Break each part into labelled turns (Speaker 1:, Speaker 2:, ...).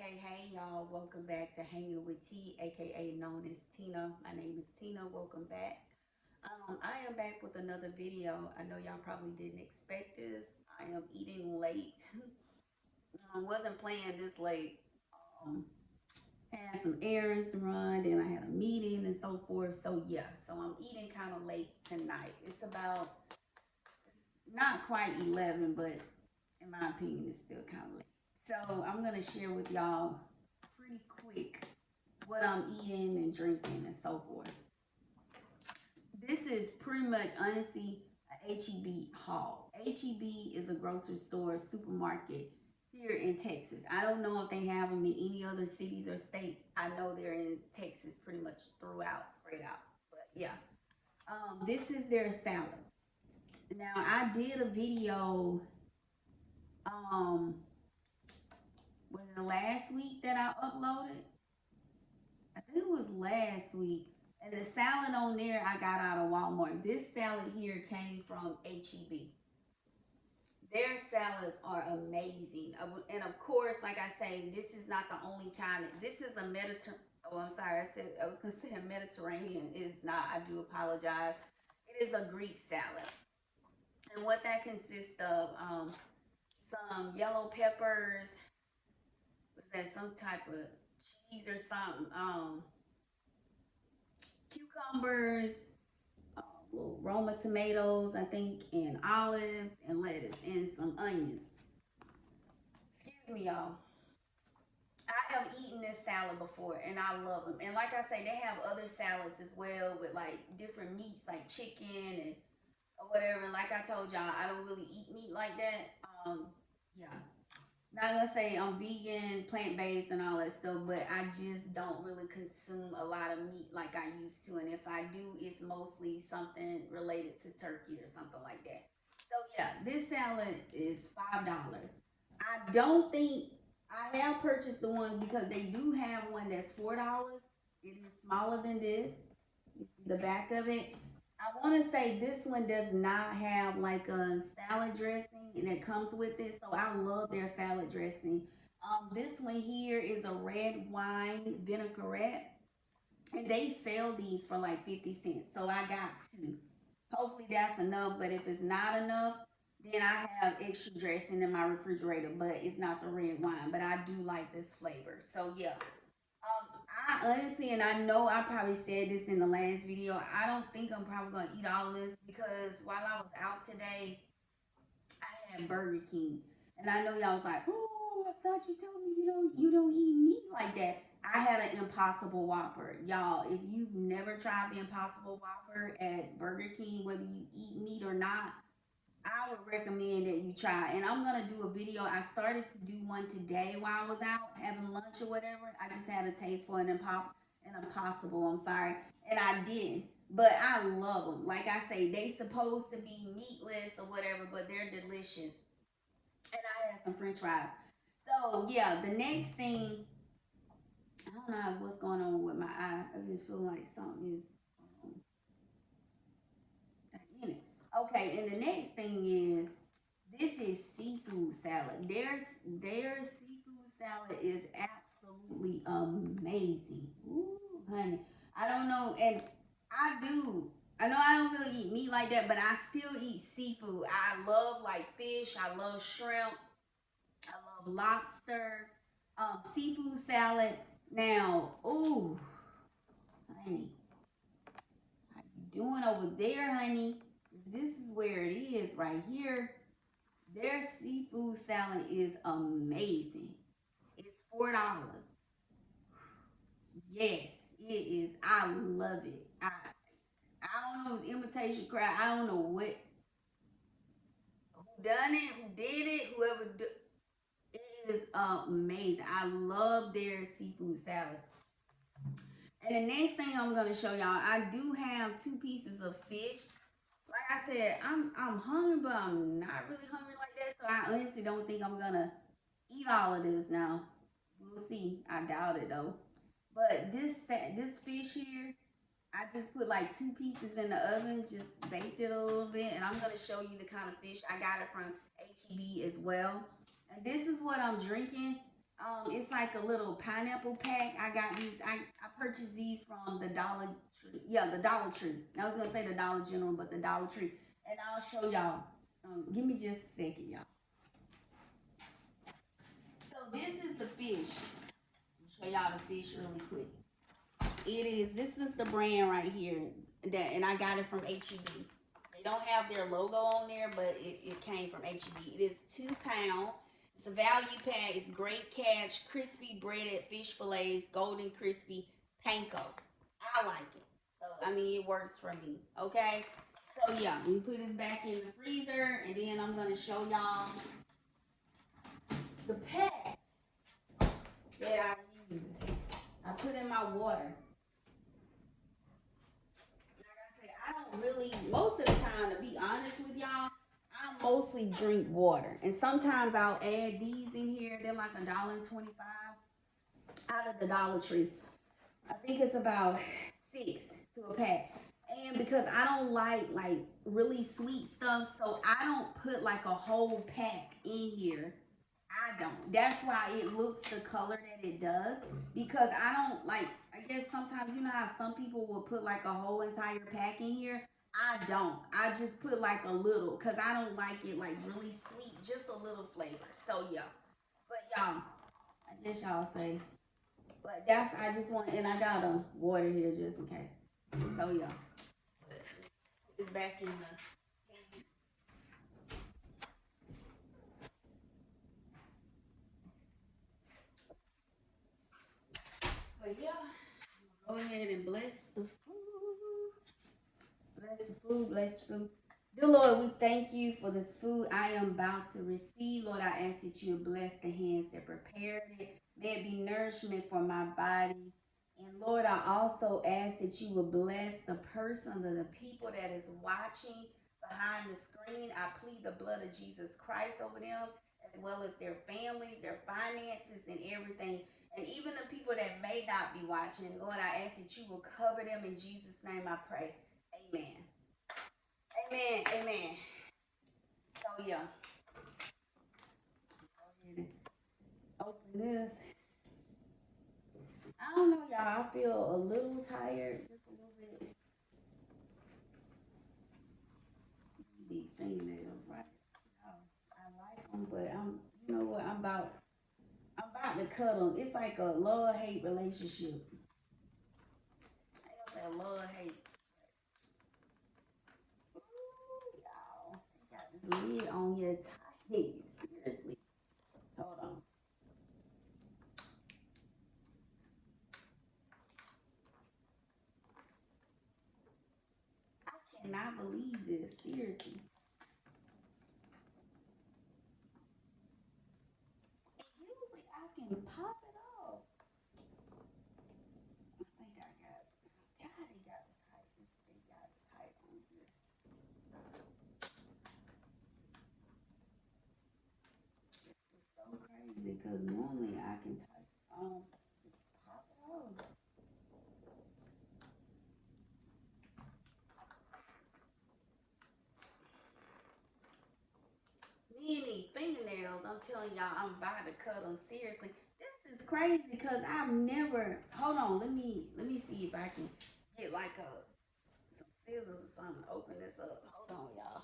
Speaker 1: Hey, y'all. Welcome back to Hanging with T, aka known as Tina. My name is Tina. Welcome back. I am back with another video. I know y'all probably didn't expect this. I am eating late. Wasn't planning this late. Um, had some errands to run, then I had a meeting and so forth. So, yeah, so I'm eating kind of late tonight. It's not quite 11, but in my opinion, it's still kind of late. So, I'm going to share with y'all pretty quick what I'm eating and drinking and so forth. This is pretty much honestly a HEB haul. HEB is a grocery store, supermarket here in Texas. I don't know if they have them in any other cities or states. I know they're in Texas pretty much throughout, spread out. But yeah, this is their salad. Now I did a video. Um, was it last week that I uploaded? I think it was last week. And the salad on there I got out of Walmart. This salad here came from HEB. Their salads are amazing. And of course, like I say, this is not the only kind. This is a Mediterranean. Oh, I'm sorry. I was going to say a Mediterranean. It is not. I do apologize. It is a Greek salad. And what that consists of, some yellow peppers. Was that some type of cheese or something? Cucumbers, uh, little Roma tomatoes, I think, and olives and lettuce and some onions. Excuse me, y'all. I have eaten this salad before and I love them. And like I say, they have other salads as well with like different meats like chicken and or whatever. And like I told y'all, I don't really eat meat like that. Yeah. Not gonna say I'm vegan, plant based, and all that stuff, but I just don't really consume a lot of meat like I used to. And if I do, it's mostly something related to turkey or something like that. So yeah, this salad is $5. I don't think I have purchased the one because they do have one that's $4. It is smaller than this. You see the back of it. I want to say this one does not have like a salad dressing and it comes with it. So I love their salad dressing. This one here is a red wine vinaigrette and they sell these for like 50 cents. So I got two. Hopefully that's enough. But if it's not enough, then I have extra dressing in my refrigerator. But it's not the red wine. But I do like this flavor. So yeah, I honestly, and I know I probably said this in the last video, I don't think I'm probably gonna eat all of this because while I was out today, I had Burger King, and I know y'all was like, "Oh, I thought you told me you don't eat meat like that." I had an Impossible Whopper, y'all. If you've never tried the Impossible Whopper at Burger King, whether you eat meat or not, I would recommend that you try. And I'm gonna do a video. I started to do one today while I was out having lunch or whatever. I just had a taste for an impossible. I'm sorry, and I did. But I love them. Like I say, they supposed to be meatless or whatever, but they're delicious. And I had some French fries. So yeah, the next thing, I don't know what's going on with my eye. I just feel like something is um, in it. Okay, and the next thing is this is seafood salad. Their seafood salad is absolutely amazing. Ooh, honey. I don't know, and I do. I know I don't really eat meat like that, but I still eat seafood. I love like fish. I love shrimp. I love lobster. Seafood salad. Now, ooh, honey, how you doing over there, honey? This is where it is right here. Their seafood salad is amazing. It's $4. Yes, it is. I love it. I don't know imitation crab. I don't know who done it, who did it, whoever do, it is amazing. I love their seafood salad. And the next thing I'm gonna show y'all, I do have two pieces of fish. Like I said, I'm hungry, but I'm not really hungry like that. So I honestly don't think I'm gonna eat all of this now. We'll see. I doubt it though. But this fish here, I just put like two pieces in the oven, just baked it a little bit, and I'm gonna show you the kind of fish I got it from HEB as well. And this is what I'm drinking. It's like a little pineapple pack. I got these. I purchased these from the Dollar Tree. Yeah, the Dollar Tree. I was gonna say the Dollar General, but the Dollar Tree. And I'll show y'all. Give me just a second, y'all. So this is the fish. Show y'all the fish really quick. It is. This is the brand right here. That, and I got it from HEB. They don't have their logo on there, but it came from HEB. It is 2 pound. It's a value pack. It's great catch, crispy breaded fish fillets, golden crispy panko. I like it. So I mean, it works for me. Okay. So yeah, we put this back in the freezer, and then I'm gonna show y'all the pack that I use. I put in my water. I don't really, most of the time, to be honest with y'all, I mostly drink water. And sometimes I'll add these in here. They're like $1.25 out of the Dollar Tree. I think it's about 6 to a pack. And because I don't like really sweet stuff, so I don't put like a whole pack in here. I don't. That's why it looks the color that it does. Because I don't like, I guess sometimes you know how some people will put like a whole entire pack in here. I don't. I just put like a little because I don't like it like really sweet, just a little flavor. So yeah. But y'all, I guess y'all say. But that's, I just want, and I got a water here just in case. So yeah. It's back in the. But yeah, go ahead and bless the food. Bless the food, bless the food. Dear Lord, we thank you for this food I am about to receive. Lord, I ask that you bless the hands that prepared it. May it be nourishment for my body. And Lord, I also ask that you will bless the person, the people that is watching behind the screen. I plead the blood of Jesus Christ over them, as well as their families, their finances, and everything. And even the people that may not be watching, Lord, I ask that you will cover them in Jesus' name. I pray. Amen. Amen. Amen. So yeah, go ahead and open this. I don't know, y'all. I feel a little tired, just a little bit. These fingernails, right? Y'all, I like them, but you know what? I'm about to cut them. It's like a love hate relationship. I ain't gonna say love hate. Ooh, y'all, they got this lid on here tight. Seriously. Hold on. I cannot believe this. Seriously. And usually I can pop it off. I think I got. God, they got the tight. They got the tight on here. This is so crazy because normally I can type just pop it off. Many fingernails. I'm telling y'all, I'm about to cut them seriously. This is crazy because I've never. Hold on, let me see if I can get like a some scissors or something. Open this up. Hold on, y'all.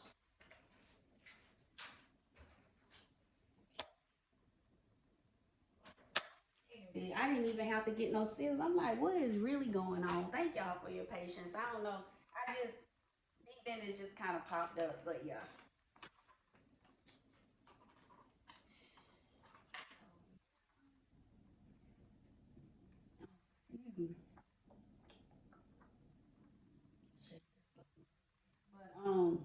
Speaker 1: I didn't even have to get no scissors. I'm like, what is really going on? Thank y'all for your patience. I don't know. I just then it just kind of popped up, but yeah. Excuse me. Check this out.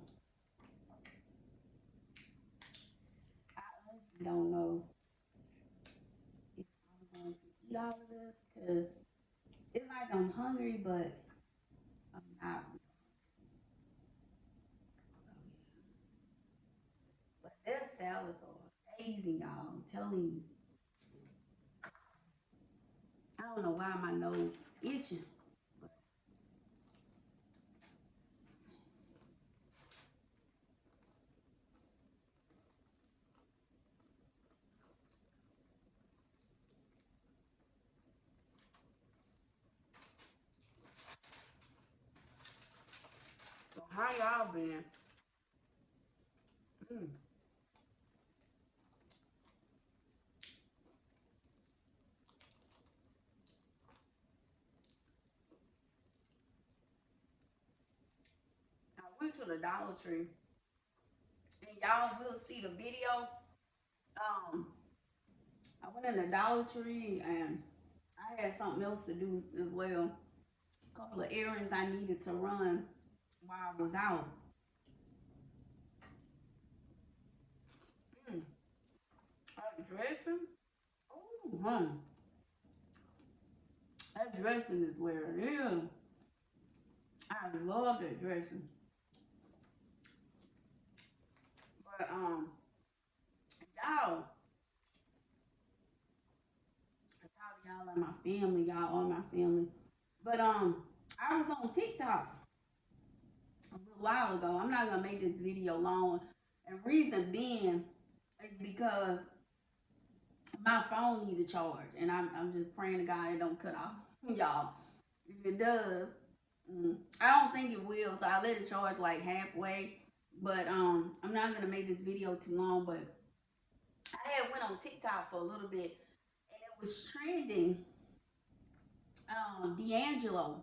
Speaker 1: But I honestly don't know if I'm going to eat all of this because it's like I'm hungry, but I'm not. But their salads are amazing, y'all. I'm telling you. I don't know why my nose itching. But How y'all been? Mm. I went to the Dollar Tree, and y'all will see the video. Um, I went in the Dollar Tree, and I had something else to do as well. A couple of errands I needed to run while I was out. Mm. Dressing? Ooh, that dressing is where it is. I love that dressing. But y'all, I talk to y'all like my family, y'all are my family. But I was on TikTok a little while ago. I'm not gonna make this video long. And reason being is because my phone needs a charge. And I'm just praying to God it don't cut off. Y'all. If it does, I don't think it will. So I let it charge like halfway. But I'm not gonna make this video too long, but I had went on TikTok for a little bit and it was trending. D'Angelo,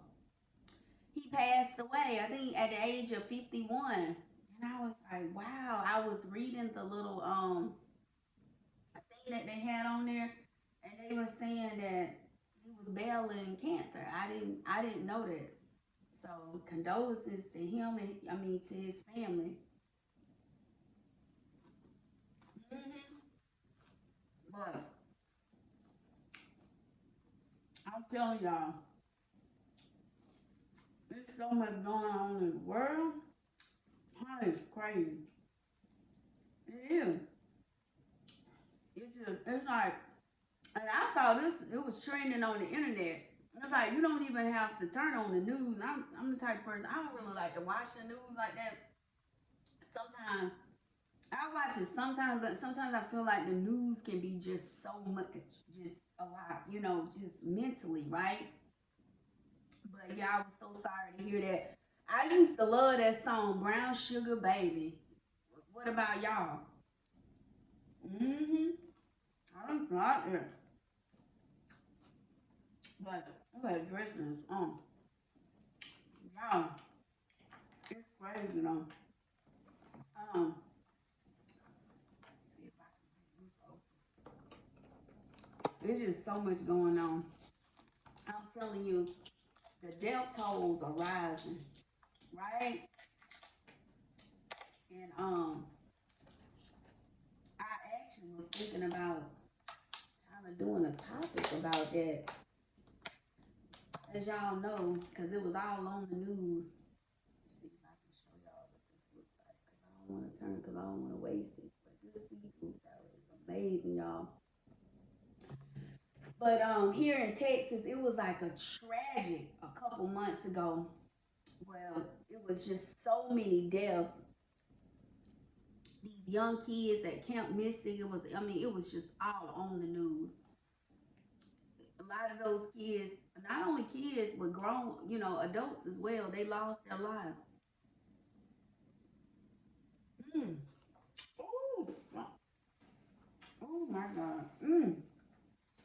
Speaker 1: he passed away, I think at the age of 51. And I was like, wow. I was reading the little thing that they had on there, and they were saying that he was battling cancer. I didn't know that. So condolences to him and I mean to his family. Hmm. But I'm telling y'all, there's so much going on in the world. Huh, it's crazy. It is. It's like, and I saw this. It was trending on the internet. It's like you don't even have to turn on the news. I'm the type of person I don't really like to watch the news like that. Sometimes I watch it sometimes, but sometimes I feel like the news can be just so much, just a lot, just mentally, right? But yeah, I was so sorry to hear that. I used to love that song, Brown Sugar Baby. What about y'all? Mm-hmm. I don't like it. But that dressing is y'all, it's crazy though. Um, see if I can get this open. There's just so much going on. I'm telling you, the death tolls are rising, right? And I actually was thinking about kind of doing a topic about that, as y'all know, because it was all on the news. Let's see if I can show y'all what this looks like, because I don't want to turn, because I don't want to waste it. But this seafood salad is amazing, y'all. But here in Texas, it was like a tragic a couple months ago. Well, it was just so many deaths. These young kids at Camp Mystic, it was just all on the news. A lot of those kids, not only kids, but grown, adults as well, they lost their lives. Mm. Oh, oh my God.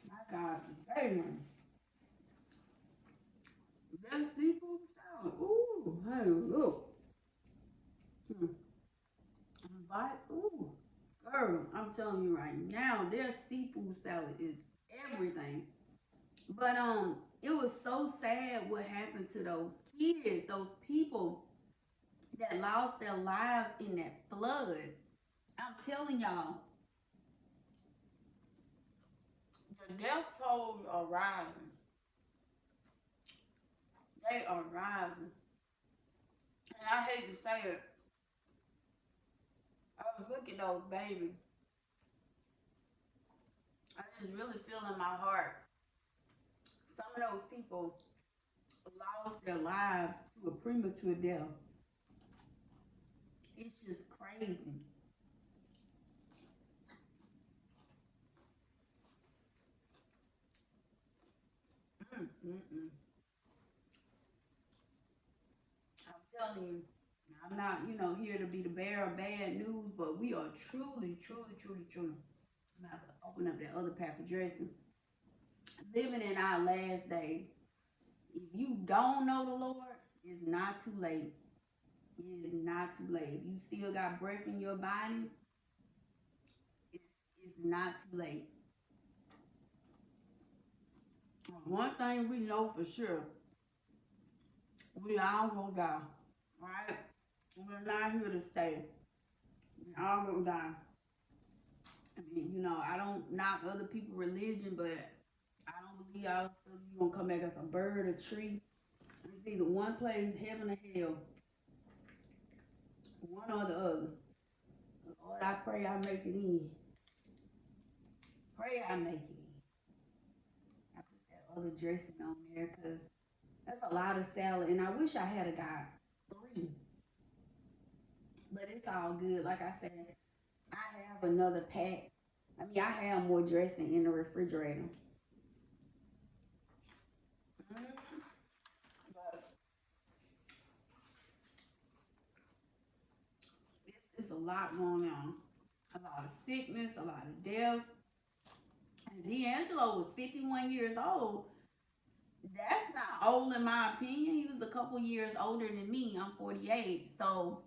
Speaker 1: My God. Damn. That seafood salad. Ooh, hey, look. Mm. Bite. Ooh. Girl, I'm telling you right now, their seafood salad is everything. But it was so sad what happened to those kids, those people that lost their lives in that flood. I'm telling y'all, the death tolls are rising. They are rising. And I hate to say it, I was looking at those babies. I just really feel in my heart. Some of those people lost their lives to a premature death. It's just crazy. Mm-mm-mm. I'm telling you, I'm not, you know, here to be the bearer of bad news, but we are truly, truly, truly, truly. I'm gonna have to open up that other pack of dressing. Living in our last days. If you don't know the Lord, it's not too late. It is not too late. If you still got breath in your body, it's not too late. One thing we know for sure, we all gonna die. Right? We're not here to stay. We all gonna die. I mean, you know, I don't knock other people's religion, but I don't believe all of a sudden you're gonna come back as a bird, a tree. It's either one place, heaven or hell, one or the other. Lord, I pray I make it in. Pray I make it in. I put that other dressing on there because that's a lot of salad, and I wish I had a got three, but it's all good. Like I said, I have another pack. I mean, I have more dressing in the refrigerator. Mhm. But it's a lot going on. A lot of sickness, a lot of death. And D'Angelo was 51 years old. That's not old in my opinion. He was a couple years older than me. I'm 48. So,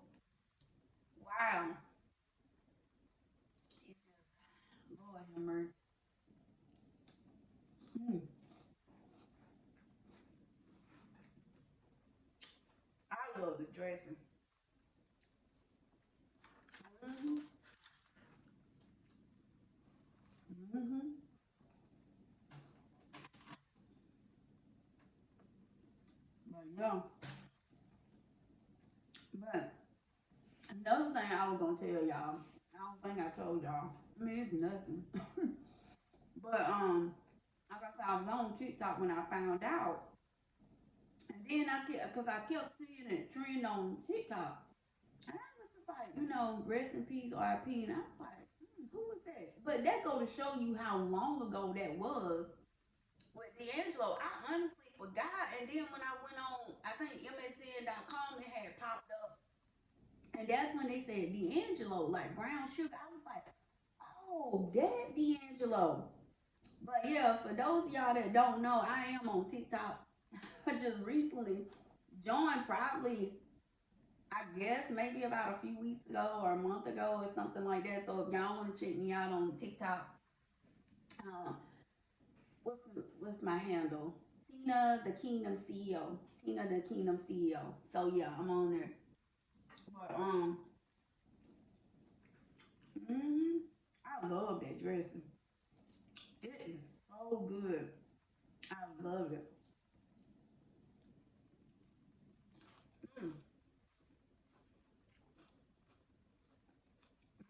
Speaker 1: wow. It's just, Lord have mercy. Mm, I love the dressing. Hmm. Hmm. But yeah, but another thing I was gonna tell y'all, I don't think I told y'all. I mean, it's nothing. But like I said, I was on TikTok when I found out, and then I kept, cause I kept seeing it trend on TikTok, and I was just like, you know, rest in peace, R.I.P. And I was like, who was that? But that go to show you how long ago that was with D'Angelo. I honestly forgot, and then when I went on, I think MSN.com, it had popped up. And that's when they said D'Angelo, like brown sugar. I was like, oh, that D'Angelo. But yeah, for those of y'all that don't know, I am on TikTok. I just recently joined, probably, I guess, maybe about a few weeks ago or a month ago or something like that. So if y'all want to check me out on TikTok, um, what's my handle? Tina the Kingdom CEO. Tina the Kingdom CEO. So yeah, I'm on there. But I love that dressing. It is so good. I love it. Mm,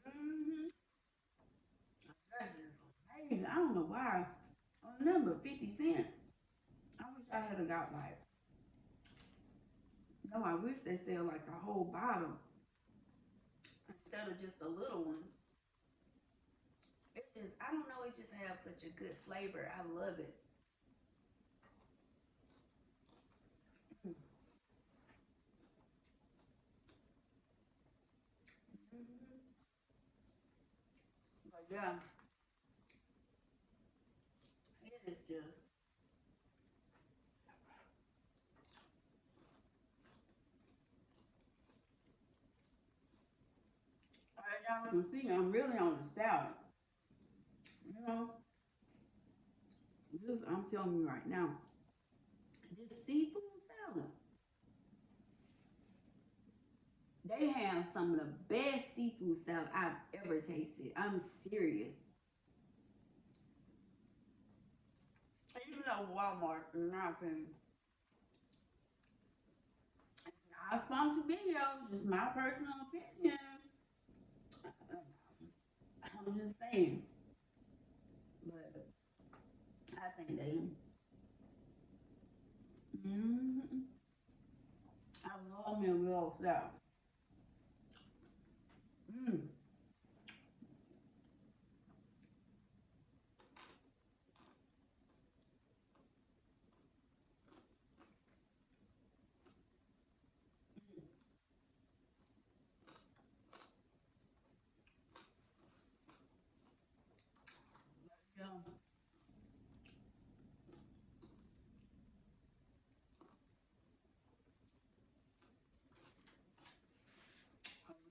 Speaker 1: hmm. That is amazing. I don't know why. I remember 50 Cent. I wish I had got like, no, I wish they sell like the whole bottle instead of just the little ones. It's just, I don't know, it just has such a good flavor. I love it. Mm, hmm. But yeah, it is just, as y'all can see, I'm really on the salad. You know, this, I'm telling you right now, this seafood salad, they have some of the best seafood salad I've ever tasted. I'm serious. Even though Walmart, in my opinion, it's not a sponsored video, just my personal opinion. I'm just saying. But I think they. Mm-hmm. I love me a good old salad. Mm.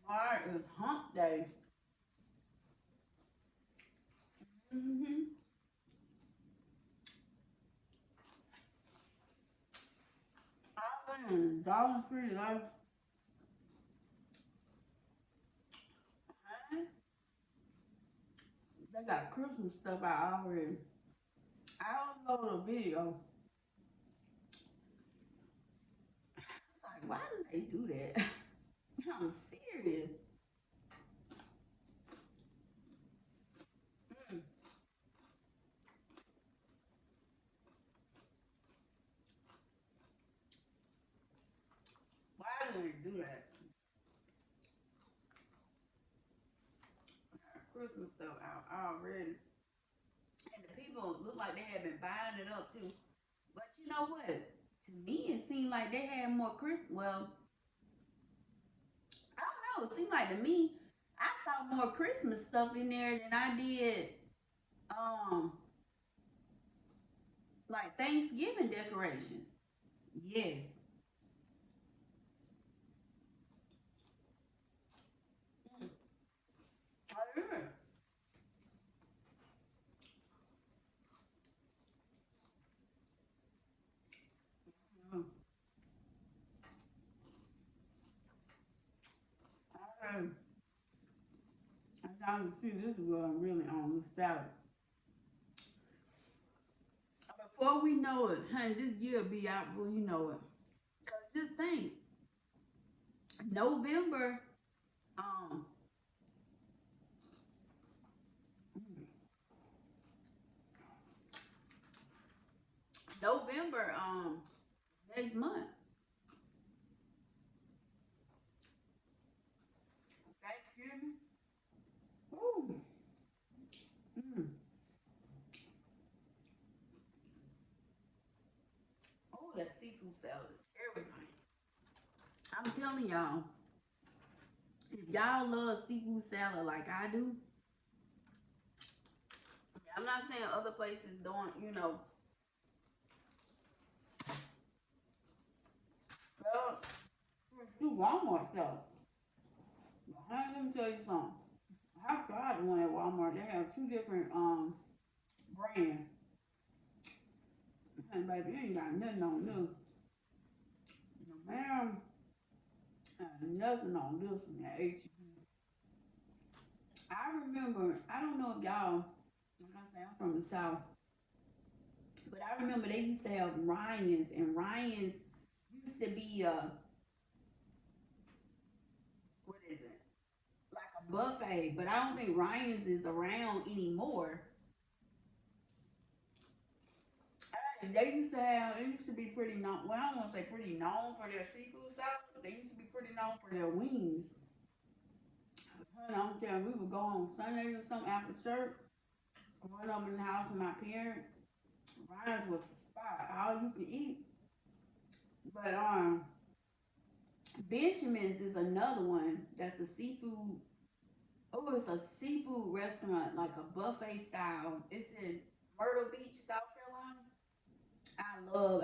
Speaker 1: Alright, it's hump day. Mm-hmm. I've been in Dollar Tree like, man, they got Christmas stuff out already. I don't know the video. It's like, why do they do that? I'm serious. Mm, why do they do that? Christmas stuff out already. And the people look like they have been buying it up too. But you know what? To me, it seemed like they had more Christmas. Well, I don't know. It seemed like to me, I saw more Christmas stuff in there than I did, um, like Thanksgiving decorations. Yes. Mm. Oh, yeah. Mm. Okay. As y'all can see, this is what I'm really on this salad. Before we know it, honey, this year will be out before you know it. Cause just think, November, um, November, next month. Thanksgiving. Ooh. Mm. Oh, that seafood salad, everything. I'm telling y'all, if y'all love seafood salad like I do, I'm not saying other places don't, well, do Walmart stuff. Honey, let me tell you something. I tried the one at Walmart. They have two different brands. And baby, you ain't got nothing on this. No, ma'am, nothing on this one at HEB. I remember, I don't know if y'all, like I say, I'm from the South, but I remember they used to have Ryan's, and Ryan's used to be what is it? Like a buffet, but I don't think Ryan's is around anymore. They used to have, it used to be pretty known, well, I don't want to say pretty known for their seafood salad, but they used to be pretty known for their wings. Honey, I don't care, we would go on Sundays or something after church, run up in the house with my parents. Ryan's was the spot, all you can eat. But Benjamin's is another one that's a seafood. Oh, it's a seafood restaurant, like a buffet style. It's in Myrtle Beach, South Carolina.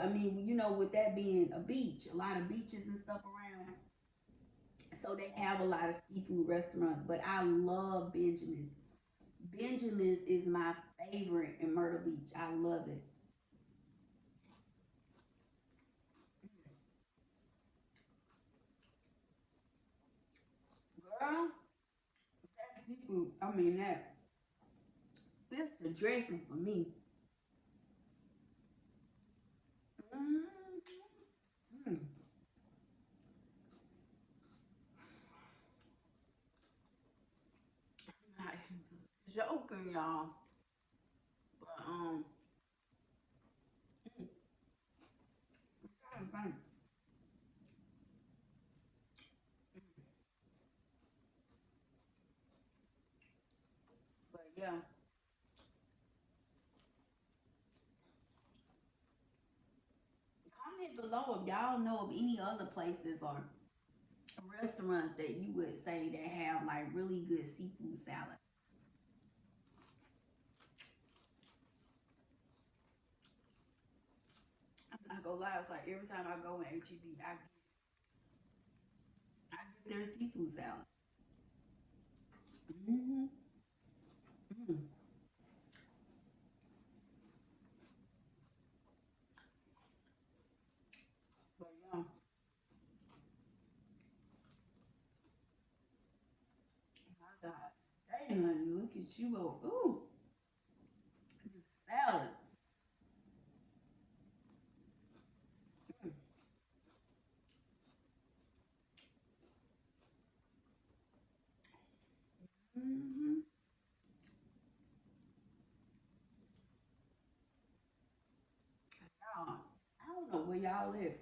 Speaker 1: I mean, with that being a beach, a lot of beaches and stuff around. So they have a lot of seafood restaurants, but I love Benjamin's. Benjamin's is my favorite in Myrtle Beach. I love it. Girl, that seafood, I mean, that's the dressing for me. Mm-hmm. Not joking, y'all. But, I'm trying to think. But yeah, comment below if y'all know of any other places or restaurants that you would say that have like really good seafood salad. I'm not gonna lie, it's like every time I go in HEB, I get their seafood salad. Mm-hmm. Mm. But yeah, my God. Damn, honey, look at you. Oh, ooh, the salad. Mm-hmm. Y'all, I don't know where y'all live.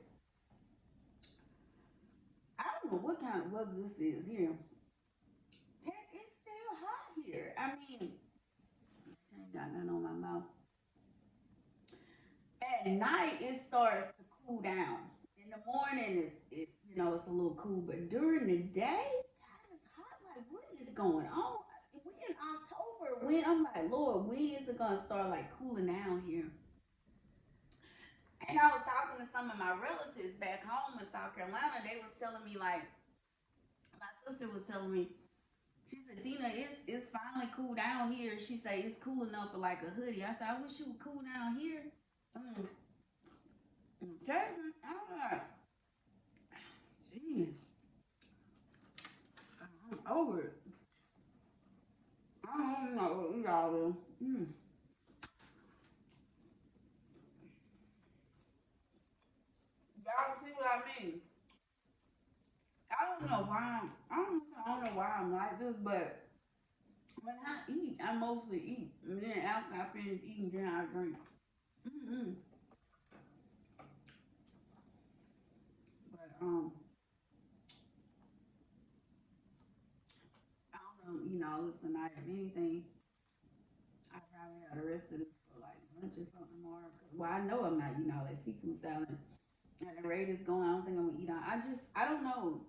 Speaker 1: I don't know what kind of weather this is here. It's still hot here. I mean, I ain't got nothing on my mouth. At night, it starts to cool down. In the morning, it's a little cool, but during the day, God, it's hot. Like, what is going on? We in October. When I'm like, Lord, when is it gonna start like cooling down here? And I was talking to some of my relatives back home in South Carolina. They was telling me like, my sister was telling me, she said, Tina, it's finally cool down here. She said it's cool enough for like a hoodie. I said, I wish it would cool down here. Mm. Okay. I'm like, gee, I'm over it. I don't know what y'all do. Y'all see what I mean? I don't know why I don't know why I'm like this, but when I eat, I mostly eat. And then after I finish eating, then I drink. Mm-hmm. But I don't know, tonight. If anything, I probably have the rest of this for like lunch or something tomorrow. Well, I know I'm not eating all that seafood salad. And the rate is going. I don't think I'm gonna eat on. I don't know.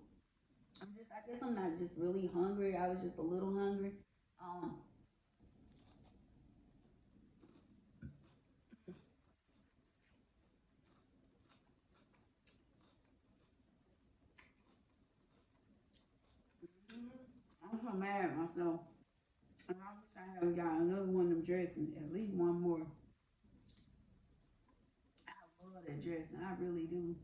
Speaker 1: I guess I'm not just really hungry. I was just a little hungry. Um, I'm so mad at myself. And I wish I had got another one of them dressings, at least one more. I love that dressing. I really do.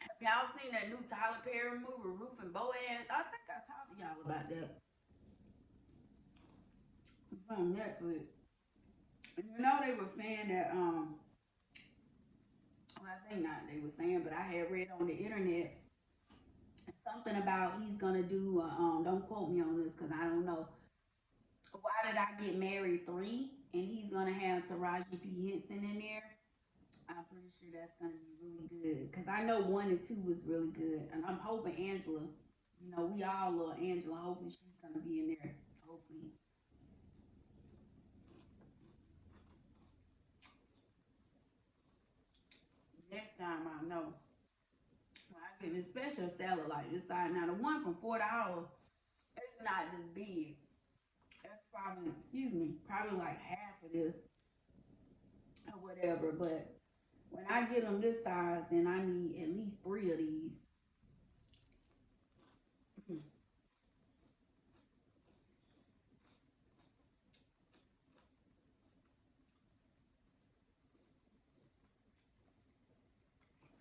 Speaker 1: Have y'all seen that new Tyler Perry movie, Roof and Boaz? I think I talked to y'all about that. It's on Netflix. And they were saying that well, I think not they were saying, but I had read on the internet something about he's gonna do. Don't quote me on this because I don't know. Why did I get married three? And he's gonna have Taraji P Henson in there. I'm pretty sure that's gonna be really good because I know one and two was really good, and I'm hoping Angela. We all love Angela. Hopefully she's gonna be in there. Hopefully next time I know. When I get a special salad like this side now, the one from $4, it's not this big. That's probably, excuse me, probably like half of this or whatever. But when I get them this size, then I need at least three of these.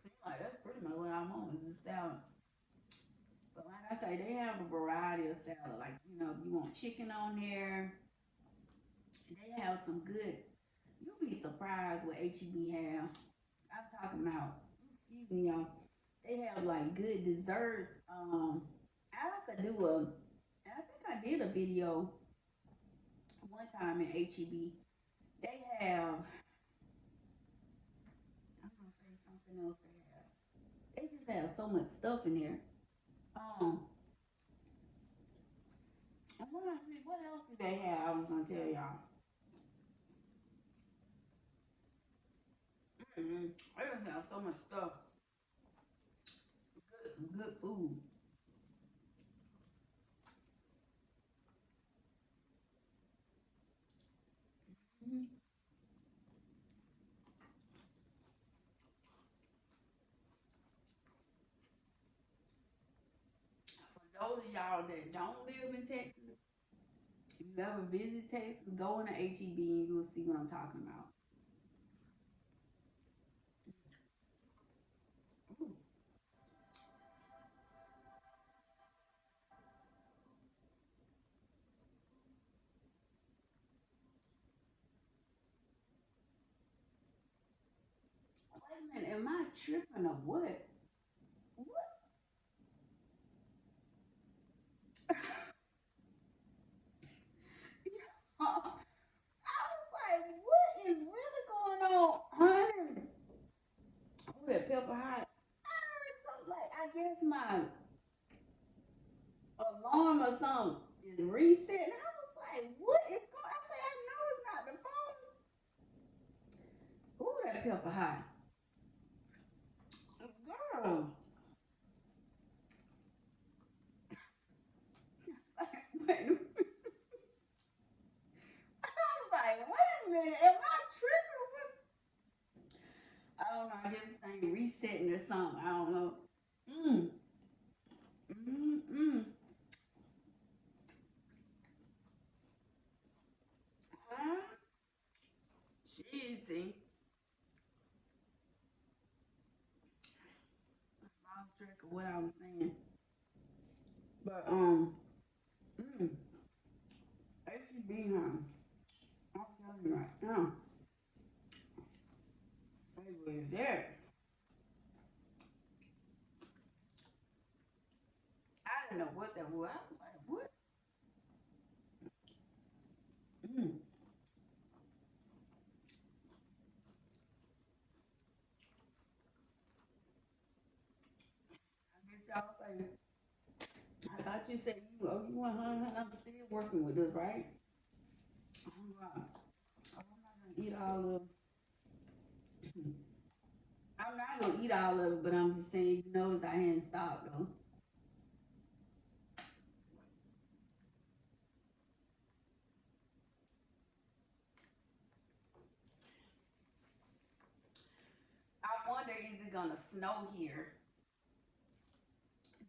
Speaker 1: Seems like that's pretty much what I'm on is this salad. But like I say, they have a variety of salad. Like, if you want chicken on there, they have some good. You'll be surprised what HEB have. I'm talking about, excuse me, y'all. They have like good desserts. I have to do I think I did a video one time in HEB. They have, I'm gonna say something else they have. They just have so much stuff in there. Um, I want to see what else do they have. I was gonna tell y'all. They just have so much stuff. Some good food. Mm-hmm. Those of y'all that don't live in Texas, if you ever visit Texas, go in the HEB and you'll see what I'm talking about. Ooh, wait a minute, am I tripping or what? What? I was like, what is really going on, honey? Oh, that pepper hot. I heard something like, I guess my alarm or something is resetting. I was like, what is going? I said, I know it's not the phone. Ooh, that pepper hot, girl. Wait, I was like, wait a minute, am I tripping? I don't know. I guess the thing resetting or something. I don't know. Mm, mm. Huh? Cheesy. I lost track of what I was saying. But mm, HEB, huh? I'm telling you right now, they were there. I didn't know what that was. I was like, what? Mm. I guess y'all say. I thought you said you want honey. I'm still working with this, right? Oh, wow. I'm not gonna eat all of. I'm not gonna eat all of it, but I'm just saying, you notice I hadn't stopped though. I wonder, is it gonna snow here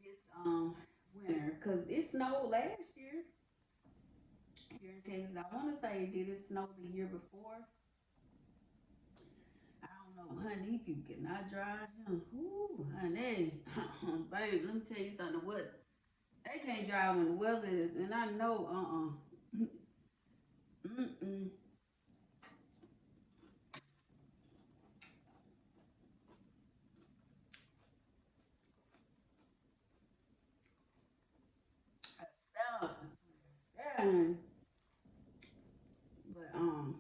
Speaker 1: this winter? Cause it snowed last year here in Texas. I want to say, did it snow the year before? I don't know, honey. These people cannot drive. Ooh, honey, babe, let me tell you something. What they can't drive when the weather is, and I know, mm-mm. So, yeah, but mhm,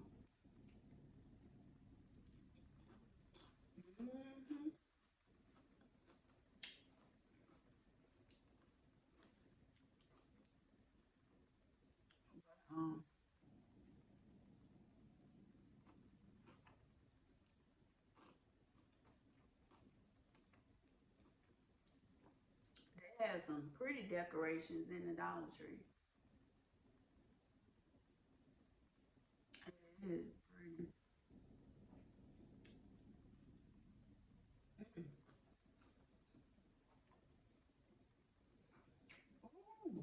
Speaker 1: um, they have some pretty decorations in the Dollar Tree. It is pretty.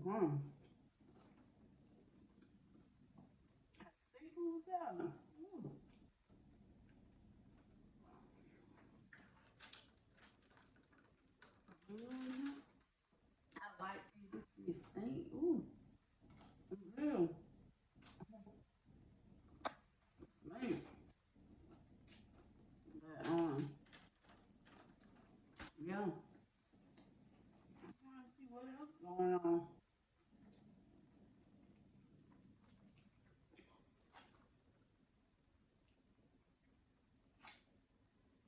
Speaker 1: Ooh, seafood salad. Ooh. Mhm. I like this fish steak. Ooh, real man. But, yeah. I'm trying to see what else going on.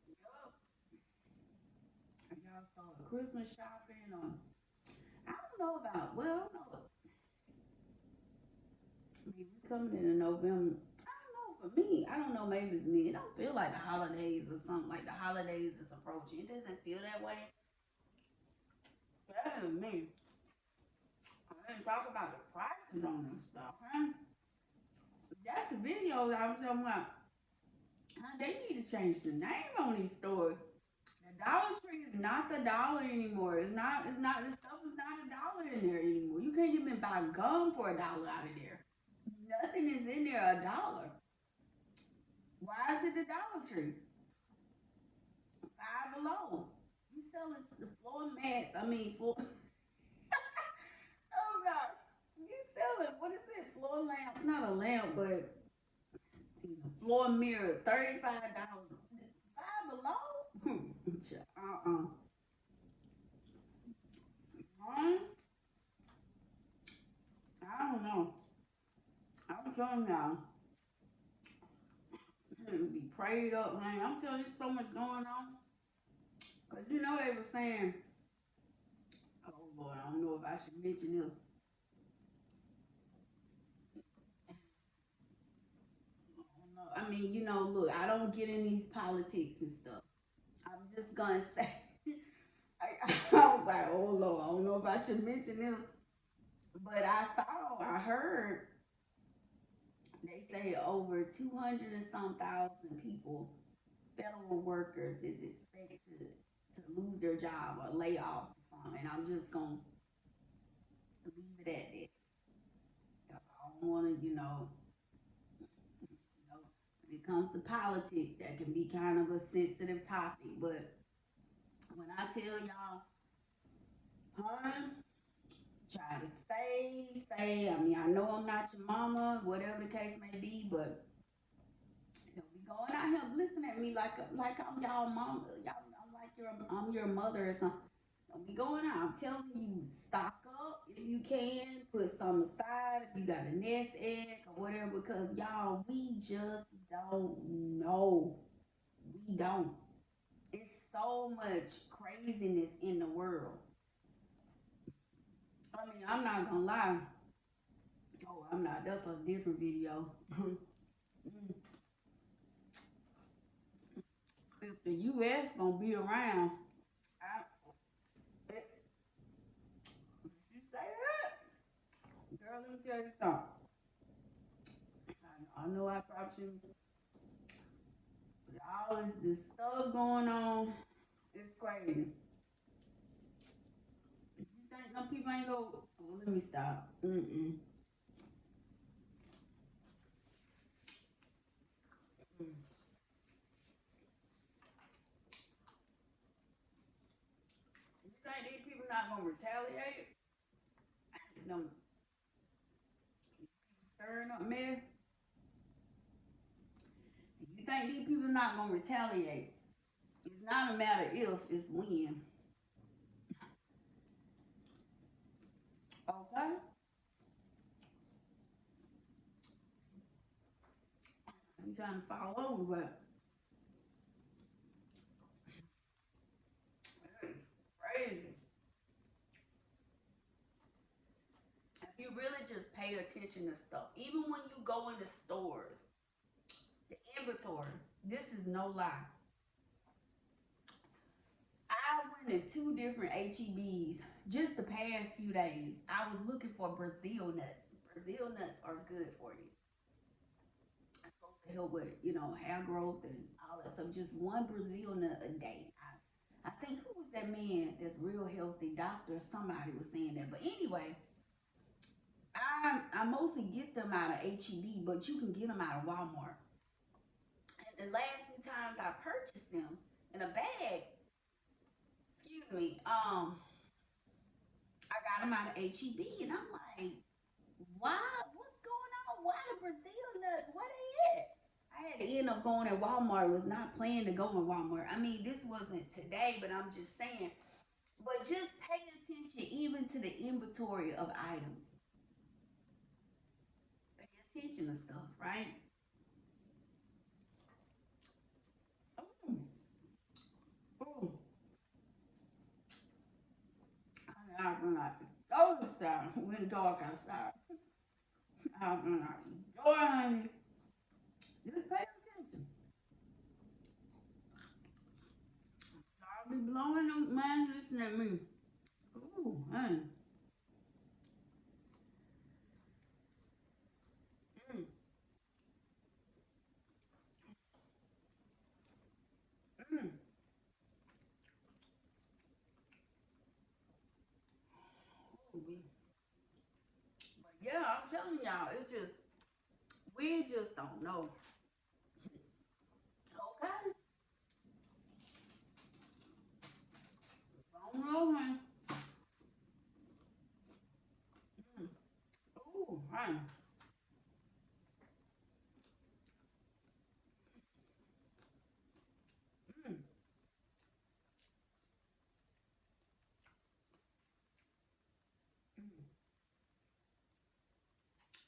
Speaker 1: Yup. Y'all started Christmas shopping or I don't know about. Well, I don't know. I mean, we coming into November. I don't know. For me, I don't know. Maybe it's me. It don't feel like the holidays or something. Like the holidays is approaching. It doesn't feel that way. That is me. I didn't talk about the prices on this stuff, huh? That's the videos I was talking about. Huh, they need to change the name on these stores. Dollar Tree is not the dollar anymore. It's not. It's not. The stuff is not a dollar in there anymore. You can't even buy gum for a dollar out of there. Nothing is in there a dollar. Why is it the Dollar Tree? Five Below. You selling the floor mats. I mean, floor. Oh God. You selling what is it? Floor lamp. It's not a lamp, but it's a floor mirror. $35. Five Below. uh-uh. Huh? I don't know. I'm telling y'all, be prayed up, man. I'm telling you, so much going on. Cause you know they were saying, oh Lord, I don't know if I should mention this. I mean, look, I don't get in these politics and stuff. I'm just gonna say, I was like, oh Lord, I don't know if I should mention this, but I heard they say over 200 and some thousand people, federal workers, is expected to lose their job or layoffs or something. And I'm just gonna leave it at that. I don't want to, when it comes to politics, that can be kind of a sensitive topic. But when I tell y'all, huh, try to say, I mean, I know I'm not your mama, whatever the case may be, but don't be going out here listening at me like I'm y'all mama. I'm your mother or something. Don't be going out. I'm telling you, stock up if you can. Put some aside if you got a nest egg or whatever. Because y'all, we just don't know. We don't. It's so much craziness in the world. I mean, I'm not gonna lie. Oh, I'm not. That's a different video. If the U.S. gonna be around, I, if you say that, girl, let me tell you something. I know I probably shouldn't, but all this stuff going on, it's crazy. You think them people ain't go? Oh, let me stop. Mm-mm. You think these people not gonna retaliate? Them stirring up mess. You think these people not gonna retaliate? It's not a matter if, it's when. Okay? I'm trying to follow over, but it's crazy. If you really just pay attention to stuff, even when you go in the stores, the inventory, this is no lie. I went in two different HEBs just the past few days. I was looking for Brazil nuts. Brazil nuts are good for you. It's supposed to help with, hair growth and all that. So just one Brazil nut a day. I think who was that man that's real healthy? Doctor, somebody was saying that. But anyway, I mostly get them out of HEB, but you can get them out of Walmart. And the last few times I purchased them in a bag, excuse me, I got them out of HEB, and I'm like, why? What's going on? Why the Brazil nuts? Where they at? I had to end up going at Walmart. Was not planning to go in Walmart. I mean, this wasn't today, but I'm just saying. But just pay attention even to the inventory of items. Pay attention to stuff, right? Ooh, ooh. I've been like, go outside when dark outside. I've been like, go honey. Just pay attention. So I'll be blowing them, man. Listen at me. Ooh, man. Mm, mm. But yeah, I'm telling y'all, it's just we just don't know. Okay, don't know, huh? Mm. Ooh, honey. Mm. Mm.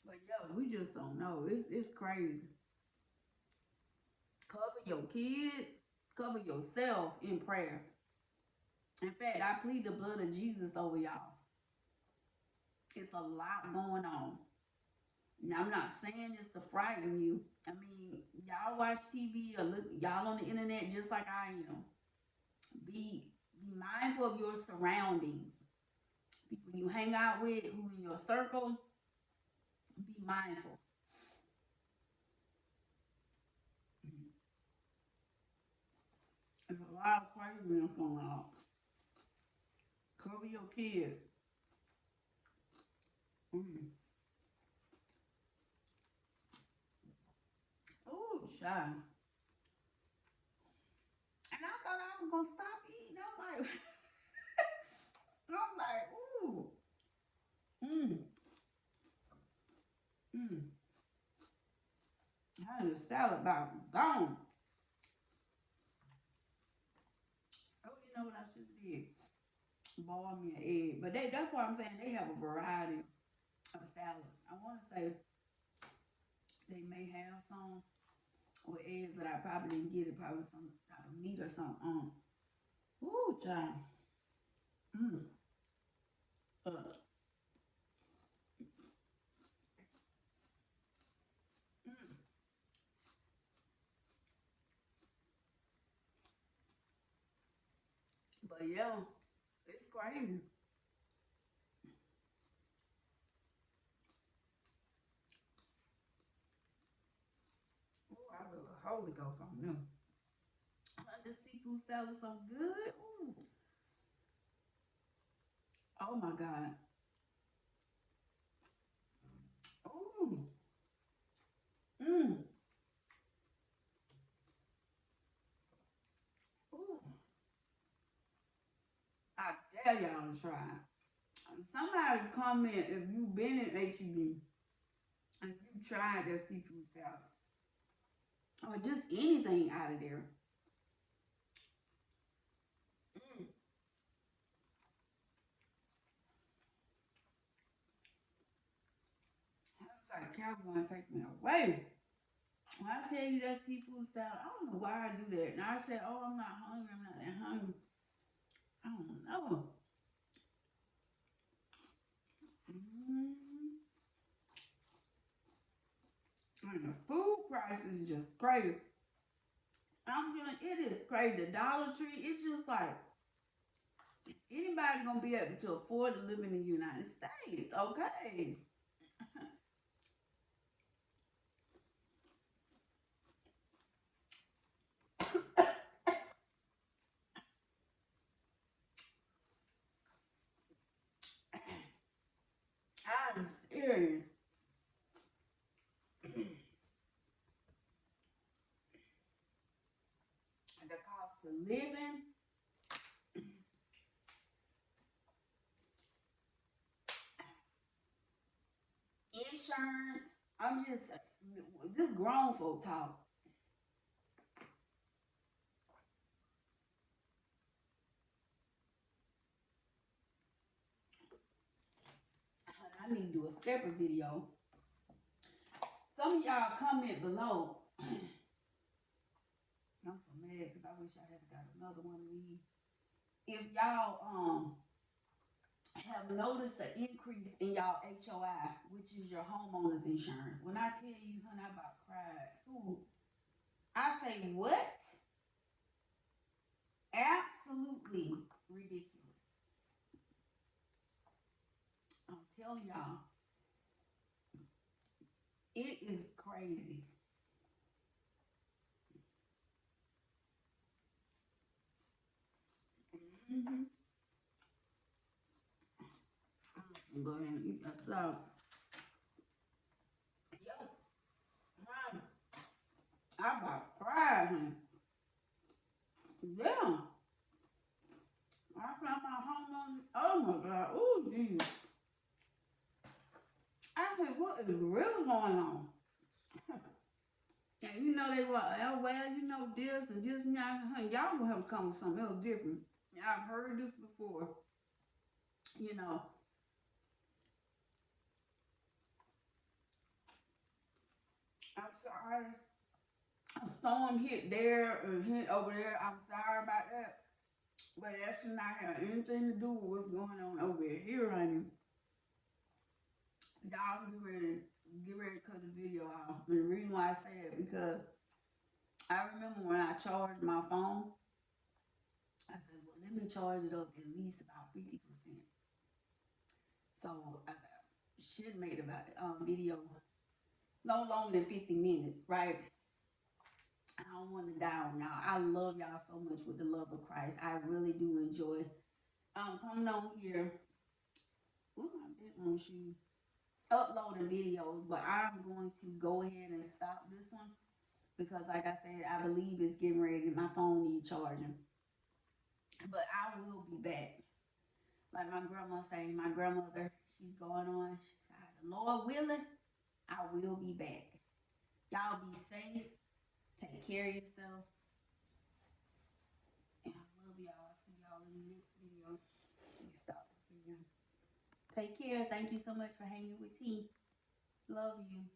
Speaker 1: But yeah, we just don't know. It's crazy. Cover your kids, cover yourself in prayer. In fact, I plead the blood of Jesus over y'all. It's a lot going on. Now, I'm not saying this to frighten you. I mean, y'all watch TV or look, y'all on the internet just like I am. Be mindful of your surroundings. People you hang out with, who in your circle, be mindful. There's a lot of craziness going on. Cover your kids. Mm. Oh, shy. And I thought I was gonna stop eating. I'm like, ooh, mm, mm. I had a salad about gone. Oh, you know what I should have did? Boil me an egg. But that's why I'm saying they have a variety of salads. I want to say they may have some with eggs, but I probably didn't get it. Probably some type of meat or something on. Ooh, child. Mm. Uh, mm. But yeah, it's crazy. Ooh, I feel the Holy Ghost on them. The seafood salad so good. Ooh. Oh my God. Ooh. Mm. Ooh. I dare y'all to try. Somebody comment if you've been in HEB and you tried their seafood salad or just anything out of there. Mm. I was like, "Cal going to take me away." When I tell you that seafood salad, I don't know why I do that. And I said, "Oh, I'm not hungry. I'm not that hungry." I don't know. Mm. And the food prices is just crazy. I'm feeling it is crazy. The Dollar Tree, it's just like anybody gonna be able to afford to live in the United States. Okay. I'm serious. The cost of living, insurance. I'm just grown folk talk. I need to do a separate video. Some of y'all comment below. I'm so mad because I wish I had got another one of these. If y'all have noticed an increase in y'all HOI, which is your homeowner's insurance. When I tell you, honey, I about cried. Ooh, I say what? Absolutely ridiculous. I'm telling y'all, it is crazy. Mm-hmm. And go ahead and eat that salad. Yo, man, I got fried, honey. Yeah. I found my home on. Oh my God. Oh, geez. I said, what is really going on? And you know they were, oh, well, you know this and this and that. Honey, y'all gonna have to come with something else different. I've heard this before. You know, I'm sorry. A storm hit there and hit over there. I'm sorry about that. But that should not have anything to do with what's going on over here, honey. Y'all get ready to cut the video off. And the reason why I say that because I remember when I charged my phone, I said, well, let me charge it up at least about 50%. So I said, should made about video no longer than 50 minutes, right? I don't want to die on y'all. I love y'all so much with the love of Christ. I really do enjoy coming on here. Ooh, I did want you uploading videos, but I'm going to go ahead and stop this one because, like I said, I believe it's getting ready. My phone needs charging, but I will be back. Like my grandma saying, my grandmother, she's going on. She said, "The Lord willing, I will be back." Y'all be safe. Take care of yourself. And I love y'all. See y'all in the next video. Let me stop this video. Take care. Thank you so much for hanging with T. Love you.